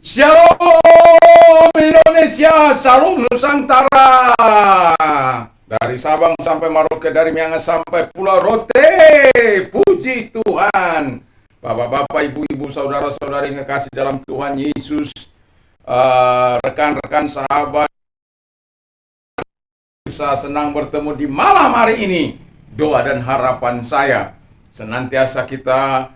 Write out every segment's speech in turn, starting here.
Shalom Indonesia, salam Nusantara. Dari Sabang sampai Merauke, dari Miangas sampai Pulau Rote. Puji Tuhan. Bapak-bapak, ibu-ibu, saudara-saudari yang kasih dalam Tuhan Yesus, rekan-rekan sahabat, bisa senang bertemu di malam hari ini. Doa dan harapan saya senantiasa kita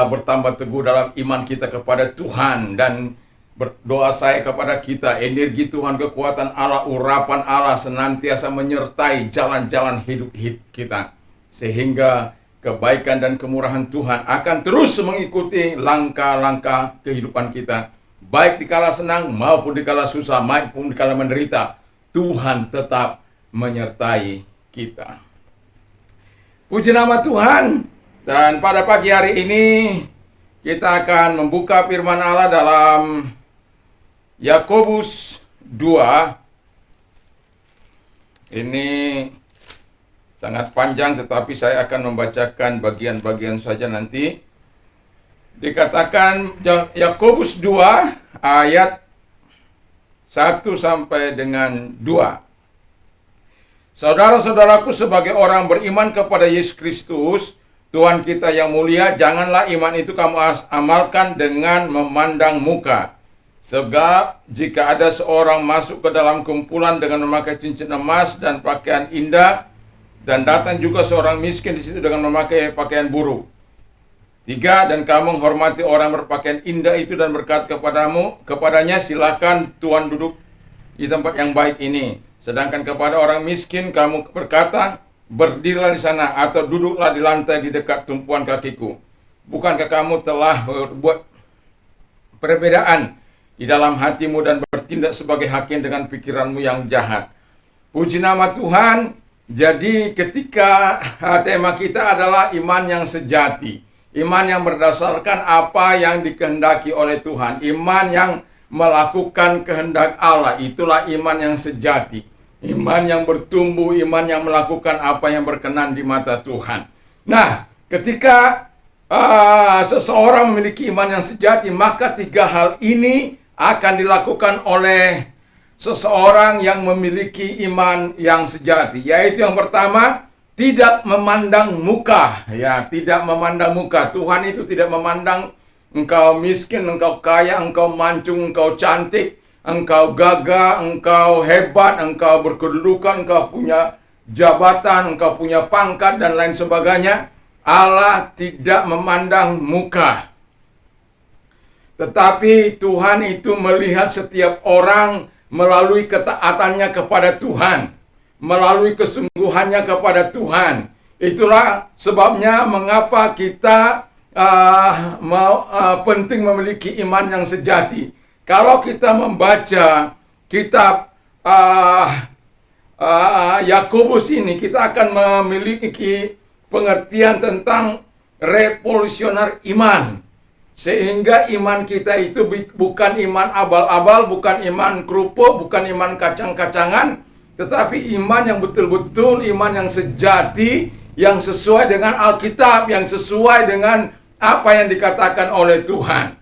bertambah teguh dalam iman kita kepada Tuhan, dan berdoa saya kepada kita, energi Tuhan, kekuatan Allah, urapan Allah senantiasa menyertai jalan-jalan hidup kita, sehingga kebaikan dan kemurahan Tuhan akan terus mengikuti langkah-langkah kehidupan kita, baik di kala senang maupun di kala susah, maupun di kala menderita. Tuhan tetap menyertai kita. Puji nama Tuhan. Dan pada pagi hari ini kita akan membuka firman Allah dalam Yakobus 2. Ini sangat panjang, tetapi saya akan membacakan bagian-bagian saja nanti. Dikatakan Yakobus 2 ayat 1 sampai dengan 2. Saudara-saudaraku, sebagai orang beriman kepada Yesus Kristus, Tuhan kita yang mulia, janganlah iman itu kamu amalkan dengan memandang muka. Sebab jika ada seorang masuk ke dalam kumpulan dengan memakai cincin emas dan pakaian indah, dan datang juga seorang miskin di situ dengan memakai pakaian buruk. 3, dan kamu menghormati orang berpakaian indah itu dan berkata kepadanya, silakan Tuhan duduk di tempat yang baik ini. Sedangkan kepada orang miskin kamu berkata, berdirilah di sana atau duduklah di lantai di dekat tumpuan kakiku. Bukankah kamu telah berbuat perbedaan di dalam hatimu dan bertindak sebagai hakim dengan pikiranmu yang jahat? Puji nama Tuhan. Jadi ketika tema kita adalah iman yang sejati, iman yang berdasarkan apa yang dikehendaki oleh Tuhan, iman yang melakukan kehendak Allah, itulah iman yang sejati, iman yang bertumbuh, iman yang melakukan apa yang berkenan di mata Tuhan. Nah, ketika seseorang memiliki iman yang sejati, maka 3 hal ini akan dilakukan oleh seseorang yang memiliki iman yang sejati, yaitu yang pertama, tidak memandang muka. Ya, tidak memandang muka. Tuhan itu tidak memandang engkau miskin, engkau kaya, engkau mancung, engkau cantik, engkau gagah, engkau hebat, engkau berkedudukan, engkau punya jabatan, engkau punya pangkat, dan lain sebagainya. Allah tidak memandang muka. Tetapi Tuhan itu melihat setiap orang melalui ketaatannya kepada Tuhan, melalui kesungguhannya kepada Tuhan. Itulah sebabnya mengapa kita penting memiliki iman yang sejati. Kalau kita membaca kitab Yakobus ini, kita akan memiliki pengertian tentang revolusioner iman. Sehingga iman kita itu bukan iman abal-abal, bukan iman kerupuk, bukan iman kacang-kacangan, tetapi iman yang betul-betul, iman yang sejati, yang sesuai dengan Alkitab, yang sesuai dengan apa yang dikatakan oleh Tuhan.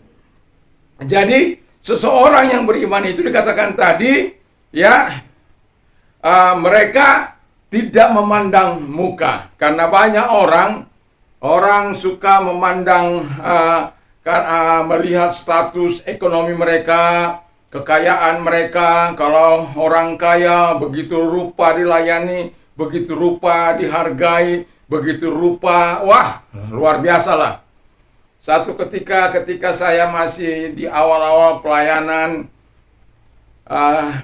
Jadi seseorang yang beriman itu dikatakan tadi, ya, mereka tidak memandang muka. Karena banyak orang suka memandang, melihat status ekonomi mereka, kekayaan mereka. Kalau orang kaya, begitu rupa dilayani, begitu rupa dihargai, begitu rupa, wah, luar biasa lah. Satu ketika saya masih di awal-awal pelayanan,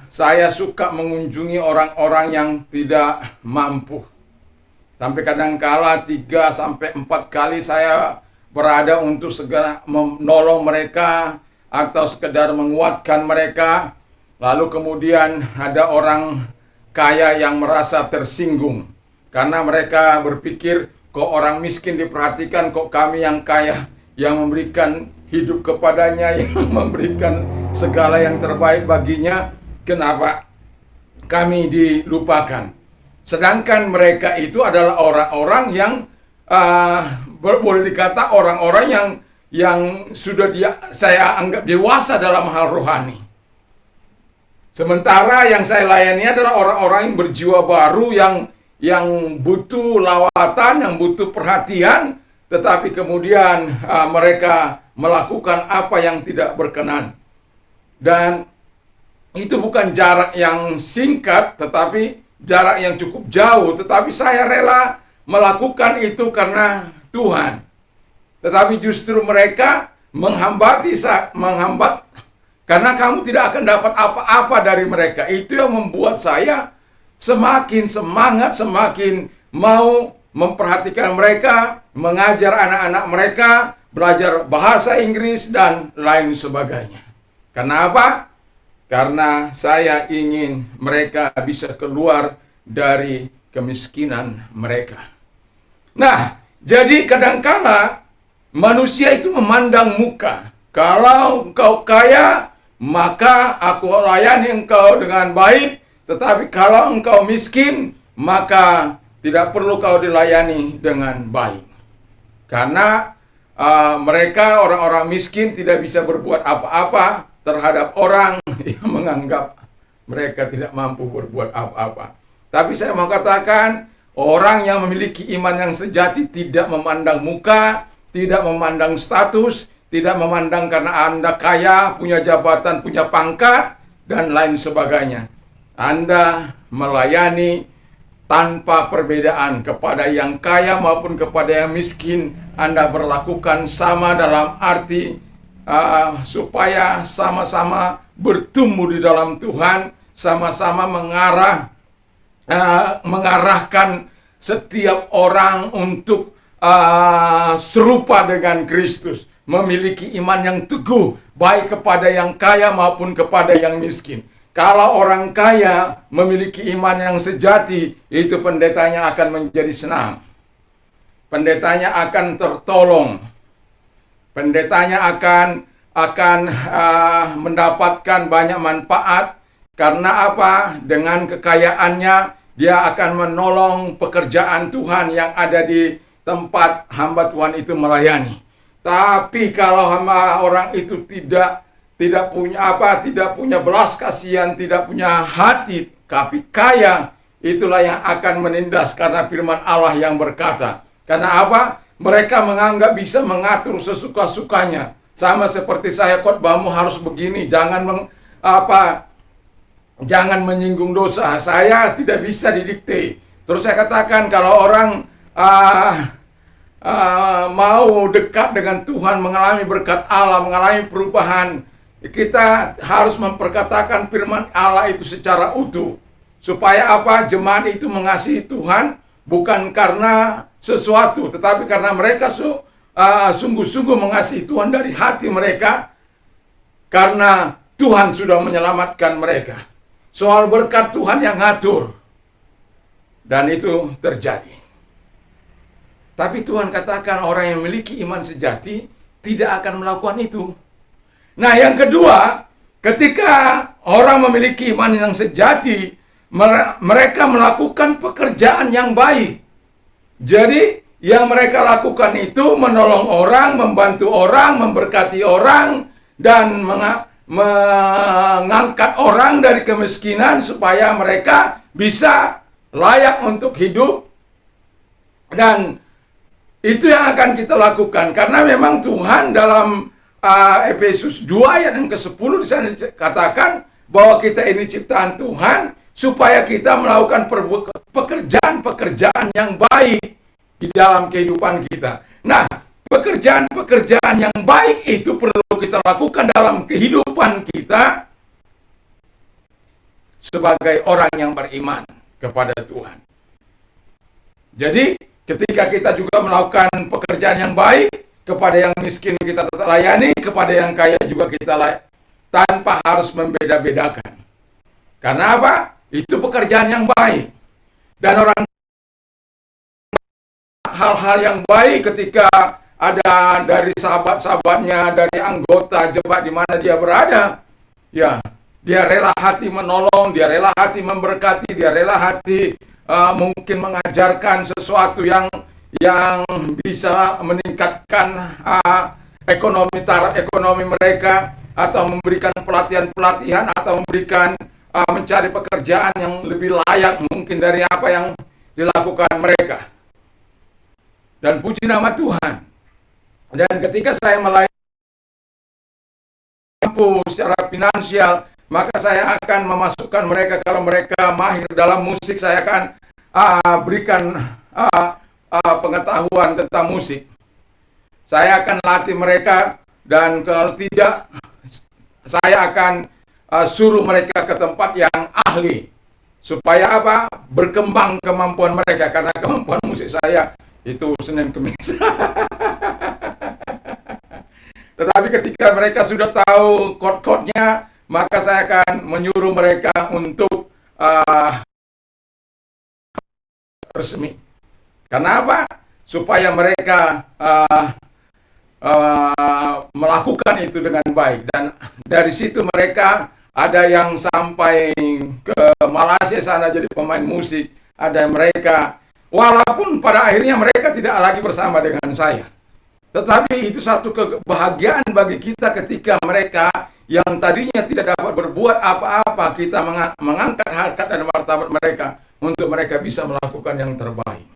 saya suka mengunjungi orang-orang yang tidak mampu. Sampai kadangkala 3-4 kali saya berada untuk segera menolong mereka atau sekedar menguatkan mereka. Lalu kemudian ada orang kaya yang merasa tersinggung karena mereka berpikir, kok orang miskin diperhatikan, kok kami yang kaya yang memberikan hidup kepadanya, yang memberikan segala yang terbaik baginya, kenapa kami dilupakan? Sedangkan mereka itu adalah orang-orang yang boleh dikata orang-orang yang sudah saya anggap dewasa dalam hal rohani. Sementara yang saya layani adalah orang-orang yang berjiwa baru, yang butuh lawatan, yang butuh perhatian, tetapi kemudian mereka melakukan apa yang tidak berkenan. Dan itu bukan jarak yang singkat, tetapi jarak yang cukup jauh. Tetapi saya rela melakukan itu karena Tuhan. Tetapi justru mereka menghambat karena kamu tidak akan dapat apa-apa dari mereka. Itu yang membuat saya semakin semangat, semakin mau memperhatikan mereka, mengajar anak-anak mereka, belajar bahasa Inggris, dan lain sebagainya. Kenapa? Karena saya ingin mereka bisa keluar dari kemiskinan mereka. Nah, jadi kadangkala manusia itu memandang muka. Kalau engkau kaya, maka aku layani engkau dengan baik. Tetapi kalau engkau miskin, maka tidak perlu kau dilayani dengan baik. Karena mereka, orang-orang miskin, tidak bisa berbuat apa-apa terhadap orang yang menganggap mereka tidak mampu berbuat apa-apa. Tapi saya mau katakan, orang yang memiliki iman yang sejati tidak memandang muka, tidak memandang status, tidak memandang karena Anda kaya, punya jabatan, punya pangkat, dan lain sebagainya. Anda melayani tanpa perbedaan kepada yang kaya maupun kepada yang miskin. Anda berlakukan sama dalam arti supaya sama-sama bertumbuh di dalam Tuhan, sama-sama mengarahkan setiap orang untuk serupa dengan Kristus, memiliki iman yang teguh, baik kepada yang kaya maupun kepada yang miskin. Kalau orang kaya memiliki iman yang sejati, itu pendetanya akan menjadi senang. Pendetanya akan tertolong. Pendetanya akan mendapatkan banyak manfaat. Karena apa? Dengan kekayaannya, dia akan menolong pekerjaan Tuhan yang ada di tempat hamba Tuhan itu melayani. Tapi kalau hamba orang itu tidak punya belas kasihan, tidak punya hati, tapi kaya, itulah yang akan menindas. Karena firman Allah yang berkata, karena apa? Mereka menganggap bisa mengatur sesuka-sukanya. Sama seperti saya, khotbahmu harus begini, jangan menyinggung dosa. Saya tidak bisa didikte. Terus saya katakan, kalau orang mau dekat dengan Tuhan, mengalami berkat Allah, mengalami perubahan, kita harus memperkatakan firman Allah itu secara utuh. Supaya apa? Jemaat itu mengasihi Tuhan bukan karena sesuatu, tetapi karena mereka sungguh-sungguh mengasihi Tuhan dari hati mereka, karena Tuhan sudah menyelamatkan mereka. Soal berkat Tuhan yang ngatur, dan itu terjadi. Tapi Tuhan katakan orang yang memiliki iman sejati tidak akan melakukan itu. Nah, yang kedua, ketika orang memiliki iman yang sejati, mereka melakukan pekerjaan yang baik. Jadi, yang mereka lakukan itu menolong orang, membantu orang, memberkati orang, dan mengangkat orang dari kemiskinan supaya mereka bisa layak untuk hidup. Dan itu yang akan kita lakukan. Karena memang Tuhan dalam Efesus 2 ayat yang ke-10 di sana katakan bahwa kita ini ciptaan Tuhan supaya kita melakukan pekerjaan-pekerjaan yang baik di dalam kehidupan kita. Nah, pekerjaan-pekerjaan yang baik itu perlu kita lakukan dalam kehidupan kita sebagai orang yang beriman kepada Tuhan. Jadi, ketika kita juga melakukan pekerjaan yang baik, kepada yang miskin kita tetap layani, kepada yang kaya juga kita layani, tanpa harus membeda-bedakan. Karena apa? Itu pekerjaan yang baik. Dan orang hal-hal yang baik ketika ada dari sahabat-sahabatnya, dari anggota jemaat di mana dia berada, ya, dia rela hati menolong, dia rela hati memberkati, dia rela hati mungkin mengajarkan sesuatu yang bisa meningkatkan taraf ekonomi mereka, atau memberikan pelatihan-pelatihan, atau memberikan mencari pekerjaan yang lebih layak mungkin dari apa yang dilakukan mereka. Dan puji nama Tuhan. Dan ketika saya melayani secara finansial, maka saya akan memasukkan mereka. Kalau mereka mahir dalam musik, saya akan berikan pengetahuan tentang musik. Saya akan latih mereka, dan kalau tidak, saya akan suruh mereka ke tempat yang ahli. Supaya apa? Berkembang kemampuan mereka, karena kemampuan musik saya itu Senin Kemis. Tetapi ketika mereka sudah tahu chord-chordnya, maka saya akan menyuruh mereka untuk resmi. Kenapa? Supaya mereka melakukan itu dengan baik. Dan dari situ mereka ada yang sampai ke Malaysia sana jadi pemain musik. Ada mereka, walaupun pada akhirnya mereka tidak lagi bersama dengan saya. Tetapi itu satu kebahagiaan bagi kita ketika mereka yang tadinya tidak dapat berbuat apa-apa, kita mengangkat harkat dan martabat mereka untuk mereka bisa melakukan yang terbaik.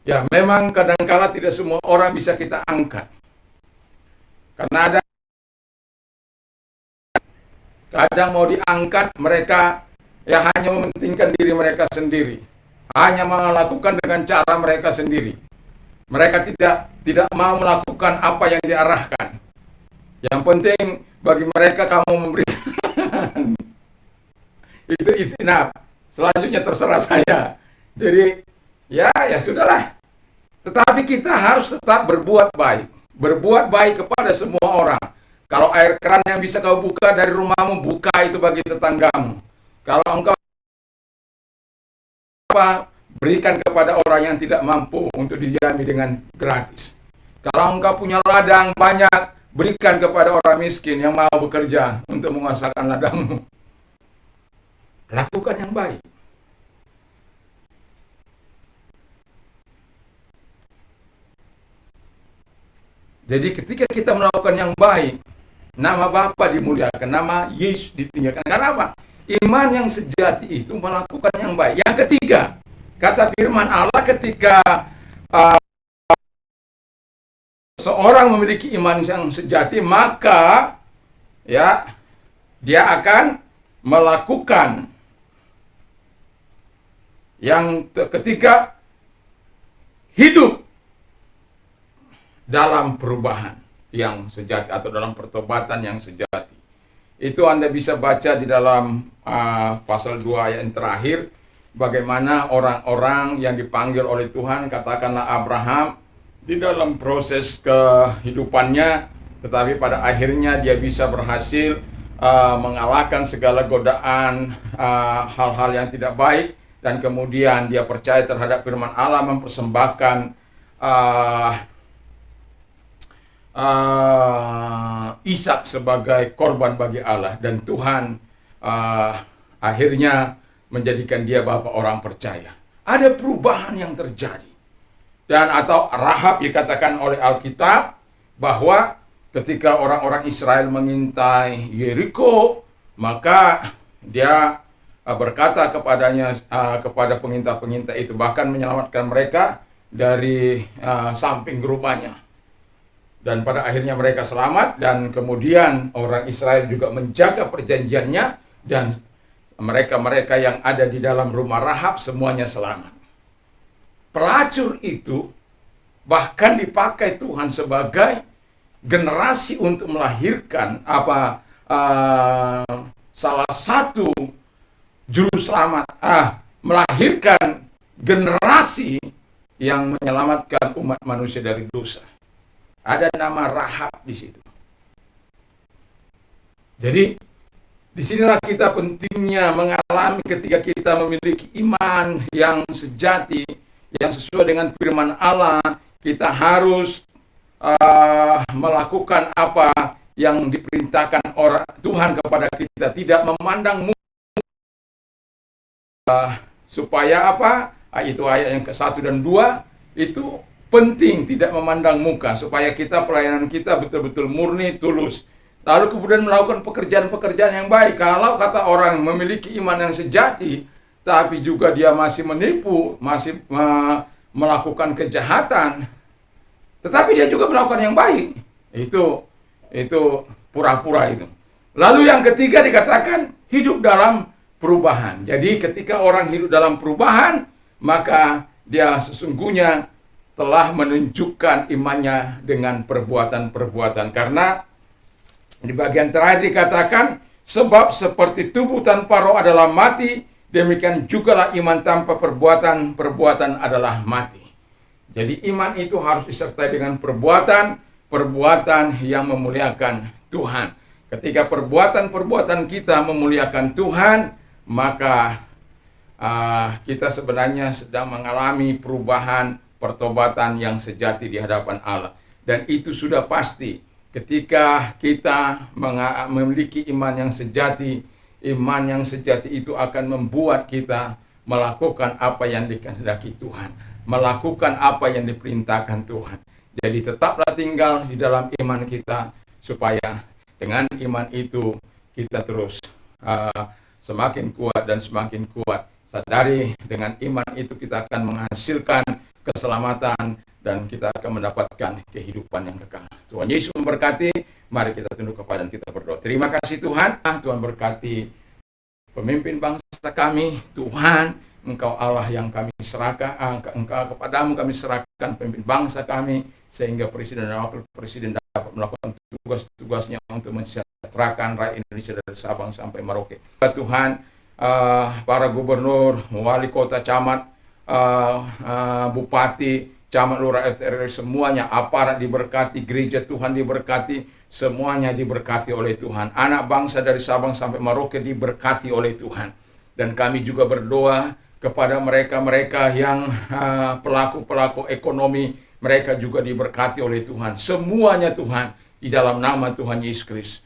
Ya, memang kadangkala tidak semua orang bisa kita angkat. Karena ada kadang mau diangkat, mereka ya hanya mementingkan diri mereka sendiri. Hanya melakukan dengan cara mereka sendiri. Mereka tidak mau melakukan apa yang diarahkan. Yang penting bagi mereka kamu memberikan itu is enough. Selanjutnya terserah saya. Jadi ya sudahlah. Tetapi kita harus tetap berbuat baik. Berbuat baik kepada semua orang. Kalau air keran yang bisa kau buka dari rumahmu, buka itu bagi tetanggamu. Kalau engkau berikan kepada orang yang tidak mampu untuk didiami dengan gratis. Kalau engkau punya ladang banyak, berikan kepada orang miskin yang mau bekerja untuk menguasakan ladangmu. Lakukan yang baik. Jadi ketika kita melakukan yang baik, nama Bapa dimuliakan, nama Yesus ditinggikan. Karena apa? Iman yang sejati itu melakukan yang baik. Yang ketiga, kata firman Allah, ketika seorang memiliki iman yang sejati, maka ya dia akan melakukan yang ketiga, hidup dalam perubahan yang sejati atau dalam pertobatan yang sejati. Itu Anda bisa baca di dalam pasal 2 ayat yang terakhir, bagaimana orang-orang yang dipanggil oleh Tuhan, katakanlah Abraham, di dalam proses kehidupannya, tetapi pada akhirnya dia bisa berhasil mengalahkan segala godaan, hal-hal yang tidak baik, dan kemudian dia percaya terhadap firman Allah, mempersembahkan Ishak sebagai korban bagi Allah, dan Tuhan akhirnya menjadikan dia bapa orang percaya. Ada perubahan yang terjadi. Dan atau Rahab dikatakan oleh Alkitab bahwa ketika orang-orang Israel mengintai Yeriko, maka dia berkata kepada pengintai-pengintai itu, bahkan menyelamatkan mereka dari samping rumahnya. Dan pada akhirnya mereka selamat, dan kemudian orang Israel juga menjaga perjanjiannya, dan mereka-mereka yang ada di dalam rumah Rahab semuanya selamat. Pelacur itu bahkan dipakai Tuhan sebagai generasi untuk melahirkan salah satu juru selamat, melahirkan generasi yang menyelamatkan umat manusia dari dosa. Ada nama Rahab di situ. Jadi disinilah kita pentingnya mengalami ketika kita memiliki iman yang sejati, yang sesuai dengan firman Allah. Kita harus melakukan apa yang diperintahkan Tuhan kepada kita, tidak memandang supaya apa? Itu ayat yang ke-1 dan 2 itu penting tidak memandang muka, supaya kita pelayanan kita betul-betul murni, tulus. Lalu kemudian melakukan pekerjaan-pekerjaan yang baik. Kalau kata orang memiliki iman yang sejati, tapi juga dia masih menipu, masih melakukan kejahatan, tetapi dia juga melakukan yang baik, itu pura-pura itu. Lalu yang ketiga dikatakan hidup dalam perubahan. Jadi ketika orang hidup dalam perubahan, maka dia sesungguhnya telah menunjukkan imannya dengan perbuatan-perbuatan. Karena di bagian terakhir dikatakan, sebab seperti tubuh tanpa roh adalah mati, demikian jugalah iman tanpa perbuatan adalah mati. Jadi iman itu harus disertai dengan perbuatan yang memuliakan Tuhan. Ketika perbuatan kita memuliakan Tuhan, maka kita sebenarnya sedang mengalami perubahan, pertobatan yang sejati di hadapan Allah. Dan itu sudah pasti ketika kita memiliki iman yang sejati. Iman yang sejati itu akan membuat kita melakukan apa yang dikehendaki Tuhan, melakukan apa yang diperintahkan Tuhan. Jadi tetaplah tinggal di dalam iman kita, supaya dengan iman itu kita terus semakin kuat dan semakin kuat. Sadari dengan iman itu kita akan menghasilkan keselamatan dan kita akan mendapatkan kehidupan yang kekal. Tuhan Yesus memberkati. Mari kita tunduk kepada dan kita berdoa. Terima kasih Tuhan. Tuhan berkati pemimpin bangsa kami. Tuhan, Engkau Allah yang kami serahkan, Engkau kepadamu kami serahkan pemimpin bangsa kami, sehingga presiden dan wakil presiden dapat melakukan tugas-tugasnya untuk mensejahterakan rakyat Indonesia dari Sabang sampai Merauke. Tuhan, para gubernur, wali kota, camat, bupati, camat, lurah, RT, RW, semuanya, aparat diberkati, gereja Tuhan diberkati, semuanya diberkati oleh Tuhan. Anak bangsa dari Sabang sampai Merauke diberkati oleh Tuhan. Dan kami juga berdoa kepada mereka-mereka yang pelaku-pelaku ekonomi, mereka juga diberkati oleh Tuhan. Semuanya Tuhan, di dalam nama Tuhan Yesus Kristus.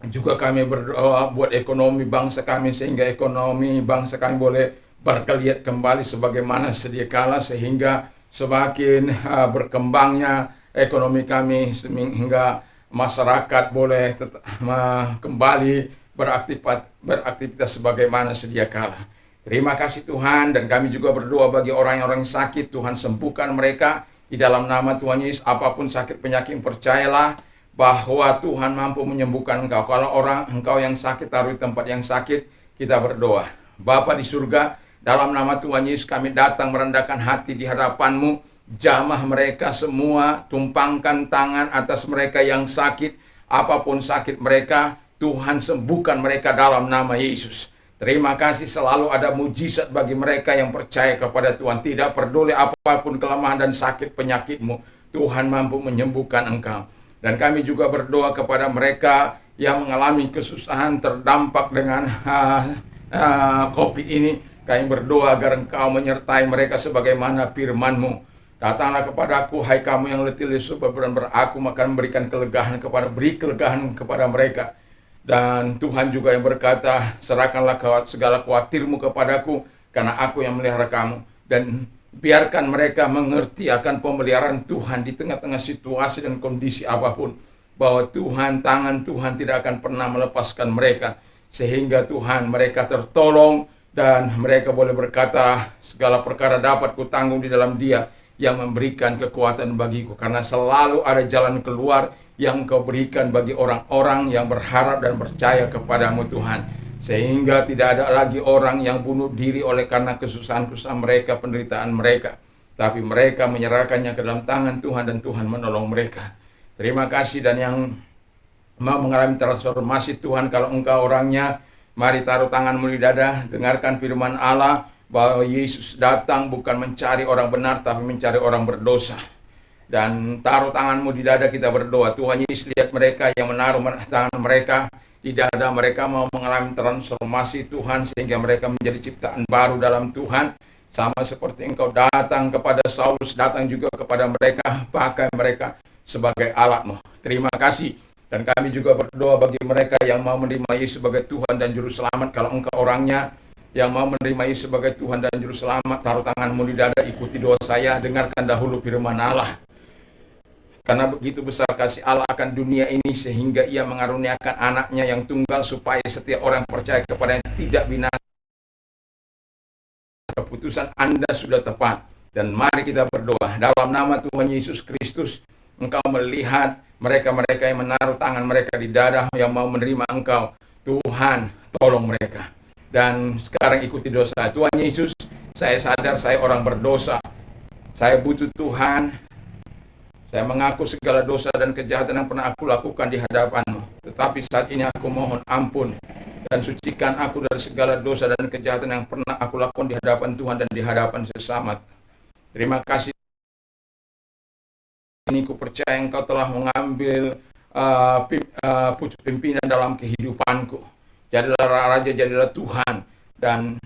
Juga kami berdoa buat ekonomi bangsa kami, sehingga ekonomi bangsa kami boleh bergeliat kembali sebagaimana sedia kala, sehingga semakin berkembangnya ekonomi kami, sehingga masyarakat boleh kembali beraktivitas sebagaimana sedia kala. Terima kasih Tuhan. Dan kami juga berdoa bagi orang-orang sakit, Tuhan sembuhkan mereka di dalam nama Tuhan Yesus. Apapun sakit penyakit, percayalah bahwa Tuhan mampu menyembuhkan engkau. Kalau engkau yang sakit, taruh di tempat yang sakit, kita berdoa. Bapa di surga, dalam nama Tuhan Yesus kami datang merendahkan hati di hadapan-Mu. Jamah mereka semua, tumpangkan tangan atas mereka yang sakit. Apapun sakit mereka, Tuhan sembuhkan mereka dalam nama Yesus. Terima kasih, selalu ada mujizat bagi mereka yang percaya kepada Tuhan. Tidak peduli apapun kelemahan dan sakit penyakitmu, Tuhan mampu menyembuhkan engkau. Dan kami juga berdoa kepada mereka yang mengalami kesusahan terdampak dengan COVID ini. Kami berdoa agar engkau menyertai mereka sebagaimana firman-Mu. Datanglah kepadaku, hai kamu yang letih lesu beban berat, aku akan memberikan kelegahan kepada mereka. Dan Tuhan juga yang berkata, serahkanlah segala khawatirmu kepadaku, karena aku yang melihara kamu. Dan biarkan mereka mengerti akan pemeliharaan Tuhan di tengah-tengah situasi dan kondisi apapun, bahwa tangan Tuhan tidak akan pernah melepaskan mereka, sehingga Tuhan mereka tertolong, dan mereka boleh berkata, segala perkara dapat kutanggung di dalam Dia yang memberikan kekuatan bagiku. Karena selalu ada jalan keluar yang Engkau berikan bagi orang-orang yang berharap dan percaya kepadamu Tuhan. Sehingga tidak ada lagi orang yang bunuh diri oleh karena kesusahan-kesusahan mereka, penderitaan mereka. Tapi mereka menyerahkannya ke dalam tangan Tuhan, dan Tuhan menolong mereka. Terima kasih. Dan yang mau mengalami transformasi Tuhan, kalau engkau orangnya, mari taruh tanganmu di dada, dengarkan firman Allah, bahwa Yesus datang bukan mencari orang benar, tapi mencari orang berdosa. Dan taruh tanganmu di dada, kita berdoa. Tuhan Yesus, lihat mereka yang menaruh tangan mereka di dada, mereka mau mengalami transformasi Tuhan, sehingga mereka menjadi ciptaan baru dalam Tuhan. Sama seperti Engkau datang kepada Saulus, datang juga kepada mereka, pakai mereka sebagai alat-Mu. Terima kasih. Dan kami juga berdoa bagi mereka yang mau menerima Yesus sebagai Tuhan dan Juru Selamat. Kalau engkau orangnya yang mau menerima Yesus sebagai Tuhan dan Juru Selamat, taruh tanganmu di dada, ikuti doa saya, dengarkan dahulu firman Allah. Karena begitu besar kasih Allah akan dunia ini sehingga ia mengaruniakan anaknya yang tunggal supaya setiap orang percaya kepadanya tidak binasa. Keputusan Anda sudah tepat. Dan mari kita berdoa dalam nama Tuhan Yesus Kristus. Engkau melihat mereka-mereka yang menaruh tangan mereka di dada yang mau menerima Engkau. Tuhan, tolong mereka. Dan sekarang ikuti dosa. Tuhan Yesus, saya sadar saya orang berdosa. Saya butuh Tuhan. Saya mengaku segala dosa dan kejahatan yang pernah aku lakukan di hadapan-Mu. Tetapi saat ini aku mohon ampun dan sucikan aku dari segala dosa dan kejahatan yang pernah aku lakukan di hadapan Tuhan dan di hadapan sesama. Terima kasih. Ini ku percaya Engkau telah mengambil pimpinan dalam kehidupanku. Jadilah Raja, jadilah Tuhan. Dan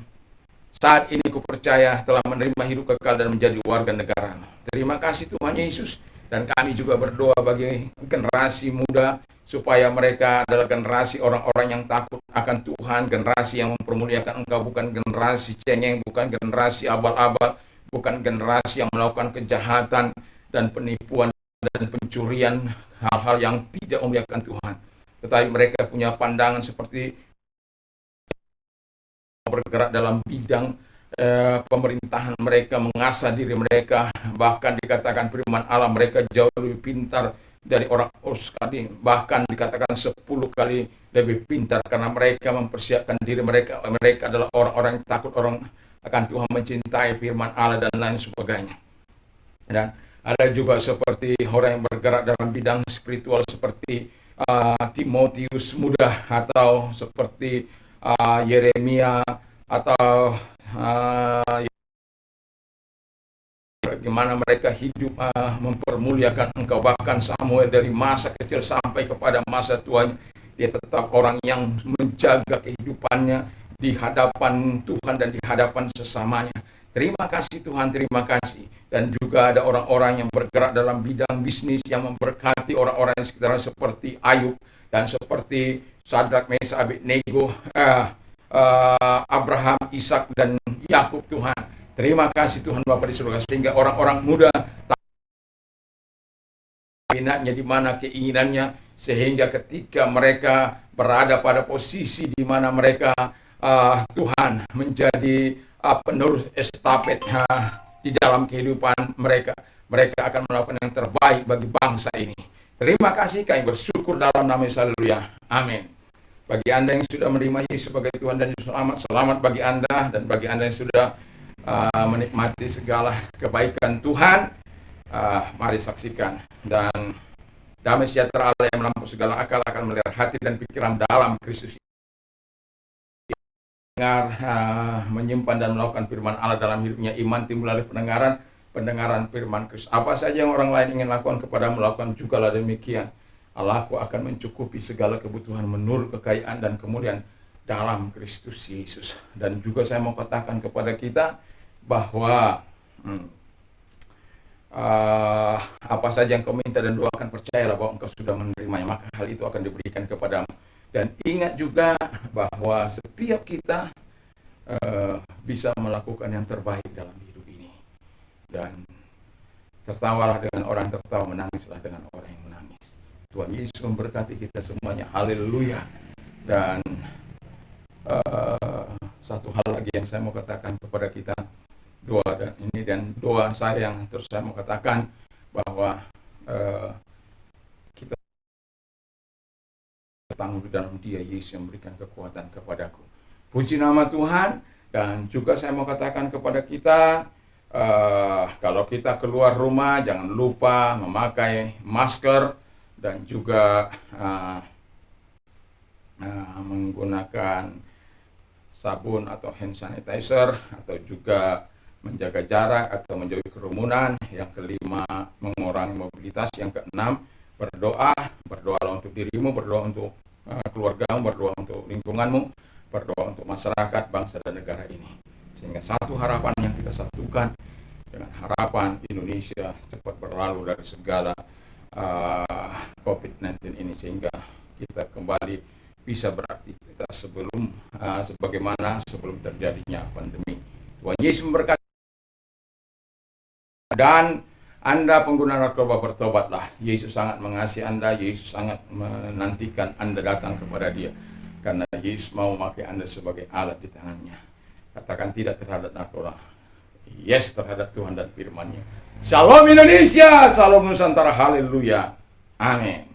saat ini ku percaya telah menerima hidup kekal dan menjadi warga negara. Terima kasih Tuhan Yesus. Dan kami juga berdoa bagi generasi muda supaya mereka adalah generasi orang-orang yang takut akan Tuhan, generasi yang mempermuliakan Engkau, bukan generasi cengeng, bukan generasi abal-abal, bukan generasi yang melakukan kejahatan dan penipuan dan pencurian, hal-hal yang tidak memuliakan Tuhan. Tetapi mereka punya pandangan seperti bergerak dalam bidang pemerintahan mereka, mengasah diri mereka, bahkan dikatakan firman Allah mereka jauh lebih pintar dari orang sekali, bahkan dikatakan 10 kali lebih pintar karena mereka mempersiapkan diri mereka adalah orang-orang yang takut orang akan Tuhan, mencintai firman Allah dan lain sebagainya. Dan ada juga seperti orang yang bergerak dalam bidang spiritual seperti Timotius muda atau seperti Yeremia atau bagaimana mereka hidup mempermuliakan Engkau. Bahkan Samuel dari masa kecil sampai kepada masa tuanya, dia tetap orang yang menjaga kehidupannya di hadapan Tuhan dan di hadapan sesamanya. Terima kasih Tuhan, terima kasih. Dan juga ada orang-orang yang bergerak dalam bidang bisnis yang memberkati orang-orang di sekitarnya seperti Ayub dan seperti Sadrak, Mesak, Abednego, Abraham, Ishak, dan Yakub Tuhan. Terima kasih Tuhan Bapa di surga, sehingga orang-orang muda minatnya di mana keinginannya, sehingga ketika mereka berada pada posisi di mana mereka Tuhan menjadi penerus estafet di dalam kehidupan mereka akan melakukan yang terbaik bagi bangsa ini. Terima kasih, kami bersyukur dalam nama Yesus. Haleluya. Amin. Bagi Anda yang sudah menerima Yesus sebagai Tuhan dan Juru Selamat, selamat bagi Anda. Dan bagi Anda yang sudah menikmati segala kebaikan Tuhan, mari saksikan. Dan damai sejahtera Allah yang melampaui segala akal akan melihara hati dan pikiran dalam Kristus. Dengar, menyimpan dan melakukan firman Allah dalam hidupnya. Iman timbul dari pendengaran firman Kristus. Apa saja yang orang lain ingin lakukan kepada melakukan jugalah demikian. Allahku akan mencukupi segala kebutuhan menurut kekayaan dan kemuliaan dalam Kristus Yesus. Dan juga saya mau katakan kepada kita bahwa apa saja yang kau minta dan doakan, percayalah bahwa engkau sudah menerimanya, maka hal itu akan diberikan kepadamu. Dan ingat juga bahwa setiap kita bisa melakukan yang terbaik dalam hidup ini. Dan tertawalah dengan orang tertawa, menangislah dengan orang yang menangis. Tuhan Yesus memberkati kita semuanya. Haleluya. Dan satu hal lagi yang saya mau katakan kepada kita, doa saya yang terus saya mau katakan bahwa kita bertanggung di dalam Dia, Yesus yang memberikan kekuatan kepadaku. Puji nama Tuhan. Dan juga saya mau katakan kepada kita, kalau kita keluar rumah jangan lupa memakai masker dan juga menggunakan sabun atau hand sanitizer, atau juga menjaga jarak atau menjauhi kerumunan. Yang kelima, mengurangi mobilitas. Yang keenam, berdoalah untuk dirimu, berdoa untuk keluargamu, berdoa untuk lingkunganmu, berdoa untuk masyarakat, bangsa dan negara ini. Sehingga satu harapan yang kita satukan dengan harapan Indonesia cepat berlalu dari segala COVID-19 ini, sehingga kita kembali bisa beraktivitas sebelum terjadinya pandemi. Tuhan Yesus memberkati. Dan Anda pengguna narkoba, bertobatlah. Yesus sangat mengasihi Anda, Yesus sangat menantikan Anda datang kepada Dia. Karena Yesus mau memakai Anda sebagai alat di tangannya. Katakan tidak terhadap narkoba. Yes terhadap Tuhan dan firman-Nya. Shalom Indonesia, salam Nusantara, haleluya. Amin.